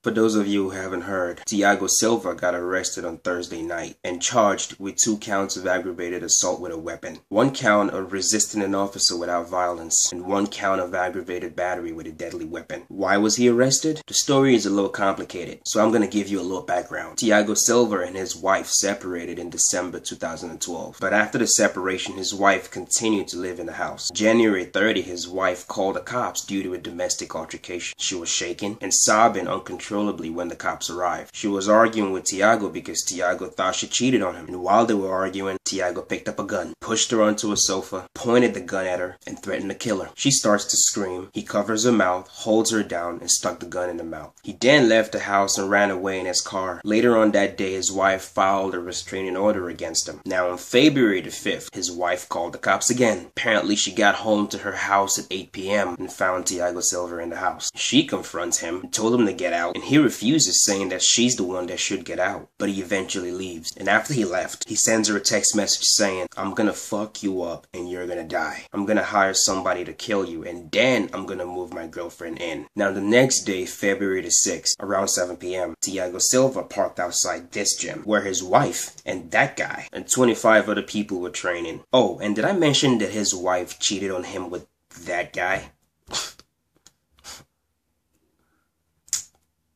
For those of you who haven't heard, Thiago Silva got arrested on Thursday night and charged with 2 counts of aggravated assault with a weapon, 1 count of resisting an officer without violence, and 1 count of aggravated battery with a deadly weapon. Why was he arrested? The story is a little complicated, so I'm going to give you a little background. Thiago Silva and his wife separated in December 2012, but after the separation, his wife continued to live in the house. January 30, his wife called the cops due to a domestic altercation. She was shaking and sobbing uncontrollably when the cops arrived. She was arguing with Thiago because Thiago thought she cheated on him, and while they were arguing, Thiago picked up a gun, pushed her onto a sofa, pointed the gun at her, and threatened to kill her. She starts to scream. He covers her mouth, holds her down, and stuck the gun in her mouth. He then left the house and ran away in his car. Later on that day, his wife filed a restraining order against him. Now on February the 5th, his wife called the cops again. Apparently she got home to her house at 8 p.m. and found Thiago Silva in the house. She confronts him and told him to get out, and he refuses, saying that she's the one that should get out. But he eventually leaves, and after he left, he sends her a text message saying, "I'm gonna fuck you up and you're gonna die. I'm gonna hire somebody to kill you, and then I'm gonna move my girlfriend in." Now the next day, February the 6th, around 7 p.m., Thiago Silva parked outside this gym where his wife and that guy and 25 other people were training. Oh, and did I mention that his wife cheated on him with that guy?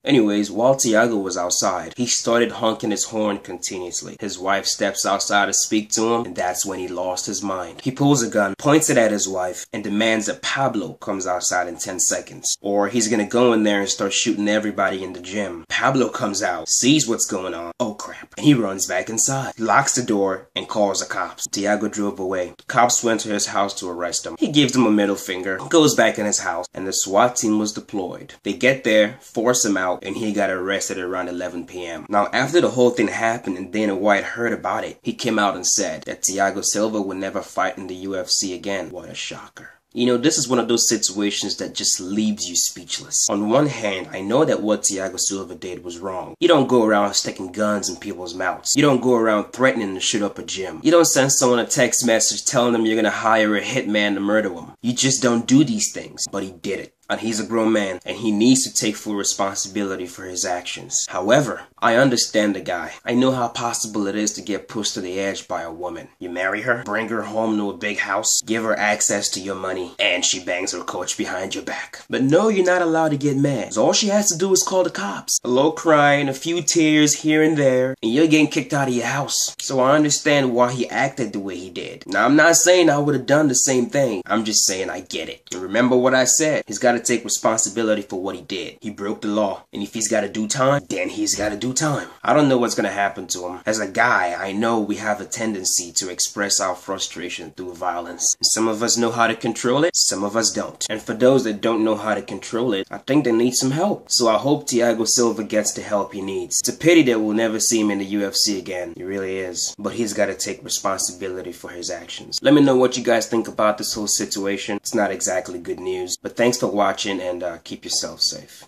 Anyways, while Thiago was outside, he started honking his horn continuously. His wife steps outside to speak to him, and that's when he lost his mind. He pulls a gun, points it at his wife, and demands that Pablo comes outside in 10 seconds, or he's gonna go in there and start shooting everybody in the gym. Pablo comes out, sees what's going on. Oh crap. And he runs back inside, locks the door, and calls the cops. Thiago drove away. The cops went to his house to arrest him. He gives them a middle finger, goes back in his house, and the SWAT team was deployed. They get there, force him out, and he got arrested around 11 p.m. Now, after the whole thing happened and Dana White heard about it, he came out and said that Thiago Silva would never fight in the UFC again. What a shocker. You know, this is one of those situations that just leaves you speechless. On one hand, I know that what Thiago Silva did was wrong. You don't go around sticking guns in people's mouths. You don't go around threatening to shoot up a gym. You don't send someone a text message telling them you're gonna hire a hitman to murder them. You just don't do these things. But he did it. And he's a grown man, and he needs to take full responsibility for his actions. However, I understand the guy. I know how possible it is to get pushed to the edge by a woman. You marry her, bring her home to a big house, give her access to your money, and she bangs her coach behind your back. But no, you're not allowed to get mad. 'Cause all she has to do is call the cops. A little crying, a few tears here and there, and you're getting kicked out of your house. So I understand why he acted the way he did. Now, I'm not saying I would have done the same thing. I'm just saying I get it. And remember what I said. He's got to take responsibility for what he did. He broke the law, and if he's got to do time, then he's got to do time. I don't know what's going to happen to him. As a guy, I know we have a tendency to express our frustration through violence. Some of us know how to control it, some of us don't. And for those that don't know how to control it, I think they need some help. So I hope Thiago Silva gets the help he needs. It's a pity that we'll never see him in the UFC again. It really is. But he's got to take responsibility for his actions. Let me know what you guys think about this whole situation. It's not exactly good news. But thanks for watching, and keep yourself safe.